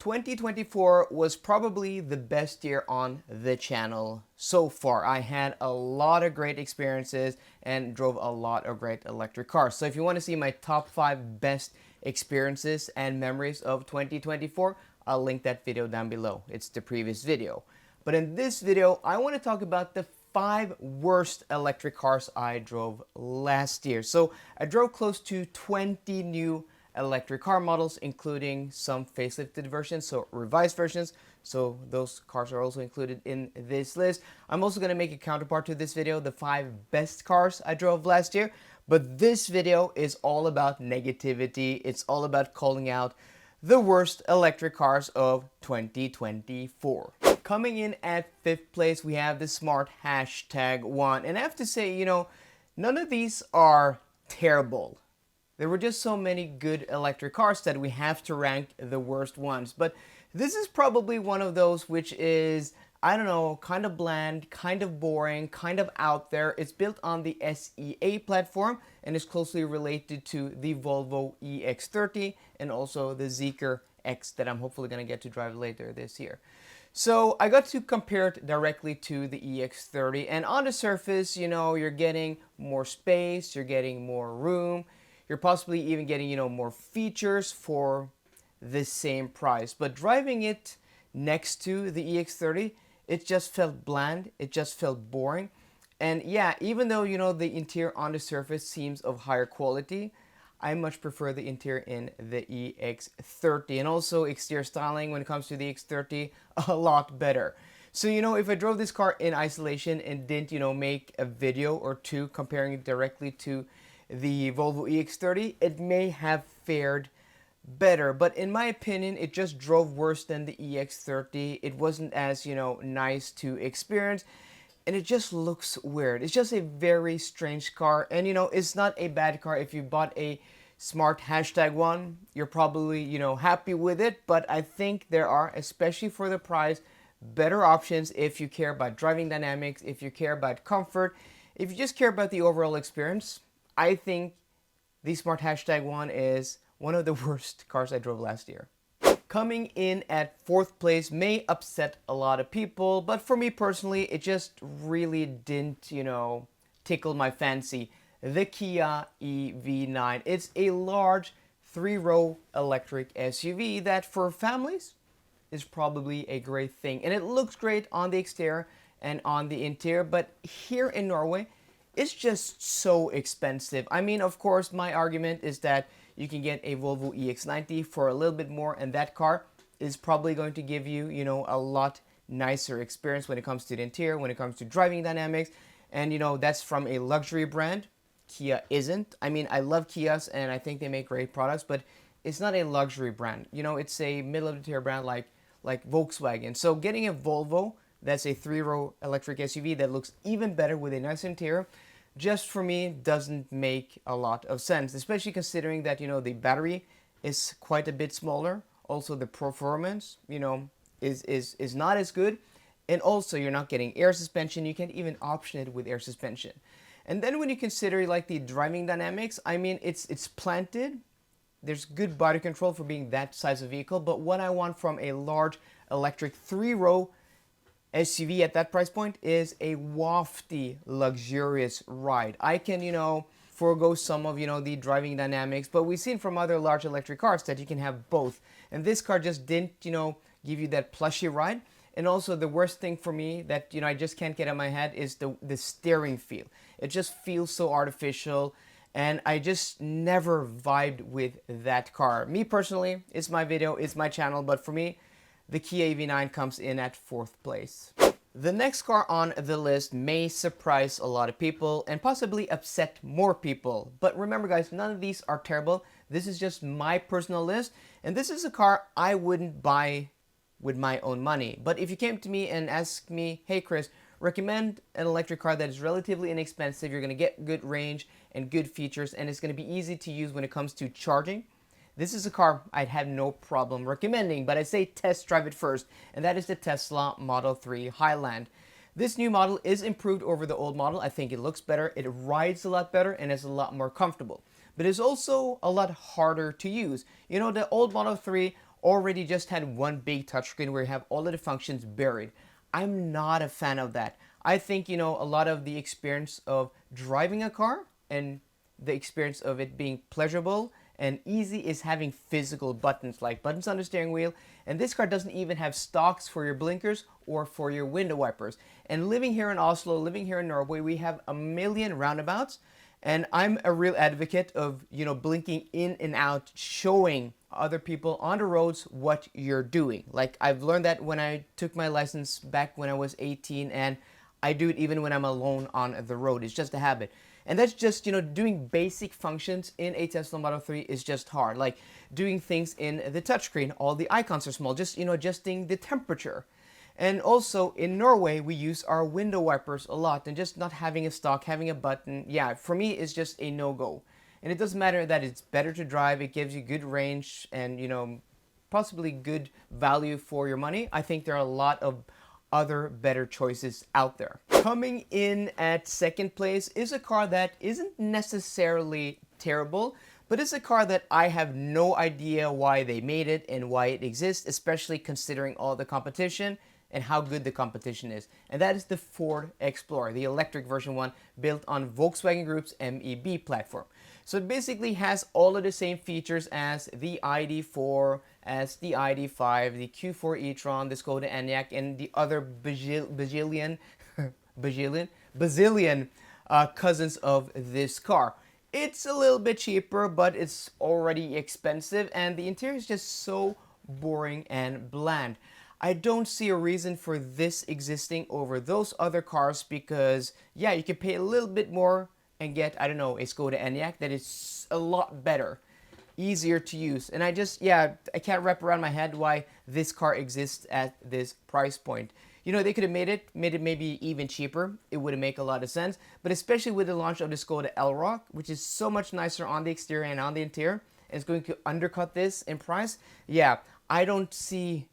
2024 was probably the best year on the channel so far. I had a lot of great experiences and drove a lot of great electric cars. So if you want to see my top 5 best experiences and memories of 2024, I'll link that video down below. It's the previous video. But in this video, I want to talk about the 5 worst electric cars I drove last year. So I drove close to 20 new electric car models, including some facelifted versions, so revised versions. So those cars are also included in this list. I'm also going to make a counterpart to this video, the 5 best cars I drove last year. But this video is all about negativity. It's all about calling out the worst electric cars of 2024. Coming in at 5th place, we have the Smart #1. And I have to say, none of these are terrible. There were just so many good electric cars that we have to rank the worst ones. But this is probably one of those which is, I don't know, kind of bland, kind of boring, kind of out there. It's built on the SEA platform and is closely related to the Volvo EX30 and also the Zeekr X that I'm hopefully going to get to drive later this year. So I got to compare it directly to the EX30, and on the surface, you're getting more space, you're getting more room, you're possibly even getting, more features for the same price. But driving it next to the EX30, it just felt bland, it just felt boring. And yeah, even though, the interior on the surface seems of higher quality, I much prefer the interior in the EX30. And also exterior styling when it comes to the EX30, a lot better. So, if I drove this car in isolation and didn't, make a video or two comparing it directly to the Volvo EX30, it may have fared better. But in my opinion, it just drove worse than the EX30. It wasn't as, nice to experience. And it just looks weird. It's just a very strange car. And, it's not a bad car. If you bought a Smart #1, you're probably, happy with it. But I think there are, especially for the price, better options if you care about driving dynamics, if you care about comfort, if you just care about the overall experience. I think the Smart #1 is one of the worst cars I drove last year. Coming in at 4th place may upset a lot of people, but for me personally, it just really didn't, tickle my fancy. The Kia EV9. It's a large 3-row electric SUV that for families is probably a great thing. And it looks great on the exterior and on the interior, but here in Norway, it's just so expensive. I mean, of course, my argument is that you can get a Volvo EX90 for a little bit more, and that car is probably going to give you, a lot nicer experience when it comes to the interior, when it comes to driving dynamics, and, that's from a luxury brand. Kia isn't. I mean, I love Kias, and I think they make great products, but it's not a luxury brand. It's a middle-of-the-tier brand like Volkswagen. So getting a Volvo that's a 3-row electric SUV that looks even better with a nice interior, just for me doesn't make a lot of sense, especially considering that, the battery is quite a bit smaller. Also, the performance, is not as good. And also, you're not getting air suspension. You can't even option it with air suspension. And then when you consider like the driving dynamics, I mean, it's planted. There's good body control for being that size of vehicle. But what I want from a large electric 3-row SUV at that price point is a wafty, luxurious ride. I can, forego some of, the driving dynamics, but we've seen from other large electric cars that you can have both. And this car just didn't, give you that plushy ride. And also the worst thing for me that, I just can't get out of my head is the steering feel. It just feels so artificial, and I just never vibed with that car. Me personally, it's my video, it's my channel, but for me, the Kia EV9 comes in at 4th place. The next car on the list may surprise a lot of people and possibly upset more people. But remember guys, none of these are terrible. This is just my personal list, and this is a car I wouldn't buy with my own money. But if you came to me and asked me, hey Chris, recommend an electric car that is relatively inexpensive, you're going to get good range and good features, and it's going to be easy to use when it comes to charging, this is a car I'd have no problem recommending, but I say test drive it first, and that is the Tesla Model 3 Highland. This new model is improved over the old model. I think it looks better, it rides a lot better, and is a lot more comfortable. But it's also a lot harder to use. The old Model 3 already just had one big touchscreen where you have all of the functions buried. I'm not a fan of that. I think, a lot of the experience of driving a car and the experience of it being pleasurable and easy is having physical buttons, like buttons on the steering wheel. And this car doesn't even have stalks for your blinkers or for your window wipers. And living here in Oslo, living here in Norway, we have a million roundabouts. And I'm a real advocate of, blinking in and out, showing other people on the roads what you're doing. Like, I've learned that when I took my license back when I was 18, and I do it even when I'm alone on the road. It's just a habit. And that's just, doing basic functions in a Tesla Model 3 is just hard. Like doing things in the touchscreen, all the icons are small, just, adjusting the temperature. And also in Norway, we use our window wipers a lot, and just not having a stock, having a button, yeah, for me is just a no-go. And it doesn't matter that it's better to drive, it gives you good range and, possibly good value for your money. I think there are a lot of other better choices out there. Coming in at second place is a car that isn't necessarily terrible, but it's a car that I have no idea why they made it and why it exists, especially considering all the competition and how good the competition is. And that is the Ford Explorer, the electric version 1, built on Volkswagen Group's MEB platform. So it basically has all of the same features as the ID4, as the ID5, the Q4 e-tron, the Skoda Enyaq, and the other bazillion cousins of this car. It's a little bit cheaper, but it's already expensive, and the interior is just so boring and bland. I don't see a reason for this existing over those other cars because, yeah, you can pay a little bit more and get, I don't know, a Skoda Enyaq that is a lot better, easier to use. And I can't wrap around my head why this car exists at this price point. They could have made it maybe even cheaper. It would have made a lot of sense. But especially with the launch of the Skoda Elroq, which is so much nicer on the exterior and on the interior, and it's going to undercut this in price. Yeah, I don't see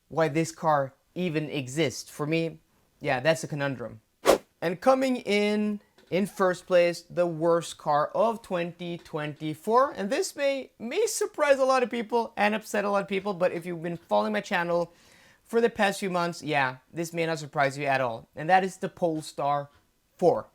why this car even exists. For me, yeah, that's a conundrum. And coming in first place, the worst car of 2024. And this may surprise a lot of people and upset a lot of people, but if you've been following my channel for the past few months, yeah, this may not surprise you at all. And that is the Polestar 4.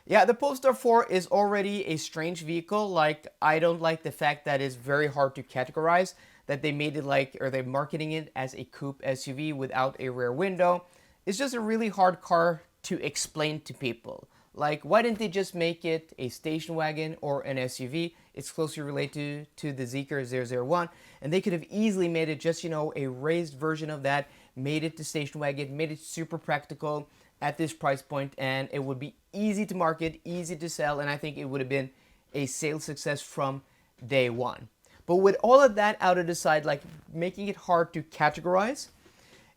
Yeah, the Polestar 4 is already a strange vehicle. Like, I don't like the fact that it's very hard to categorize, that they made it they're marketing it as a coupe SUV without a rear window. It's just a really hard car to explain to people. Like, why didn't they just make it a station wagon or an SUV? It's closely related to the Zeekr 001, and they could have easily made it just, a raised version of that, made it the station wagon, made it super practical at this price point, and it would be easy to market, easy to sell, and I think it would have been a sales success from day one. But with all of that out of the side, like making it hard to categorize,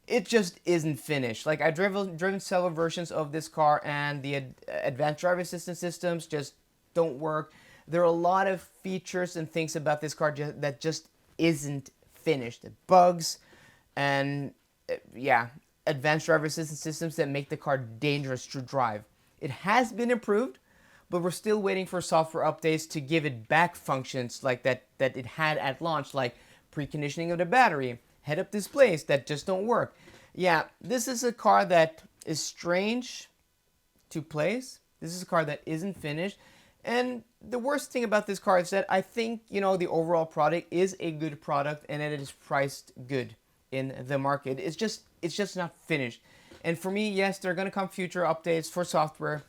it just isn't finished. Like, I've driven several versions of this car, and the advanced driver assistance systems just don't work. There are a lot of features and things about this car that just isn't finished. Bugs and, advanced driver assistance systems that make the car dangerous to drive. It has been improved, but we're still waiting for software updates to give it back functions like that it had at launch, like preconditioning of the battery, head-up displays that just don't work. Yeah, this is a car that is strange to place. This is a car that isn't finished. And the worst thing about this car is that I think, the overall product is a good product and that it is priced good in the market. It's just not finished. And for me, yes, there are going to come future updates for software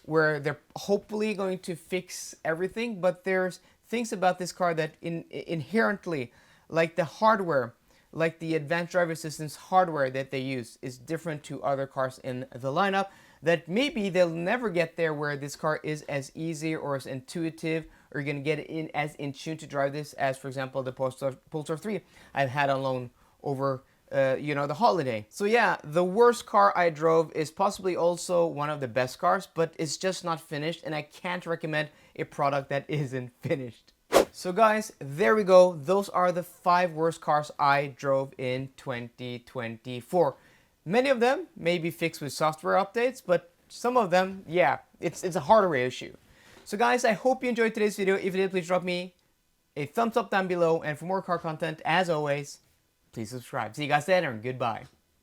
where they're hopefully going to fix everything, but there's things about this car that inherently, like the hardware, like the advanced driver assistance hardware that they use is different to other cars in the lineup, that maybe they'll never get there where this car is as easy or as intuitive, or you're going to get it as in tune to drive this as, for example, the Polestar 3 I've had on loan over the holiday. So yeah, the worst car I drove is possibly also one of the best cars, but it's just not finished, and I can't recommend a product that isn't finished. So guys, there we go. Those are the 5 worst cars I drove in 2024. Many of them may be fixed with software updates, but some of them, yeah, it's a hardware issue. So guys, I hope you enjoyed today's video. If you did, please drop me a thumbs up down below, and for more car content, as always, please subscribe. See you guys later, and goodbye.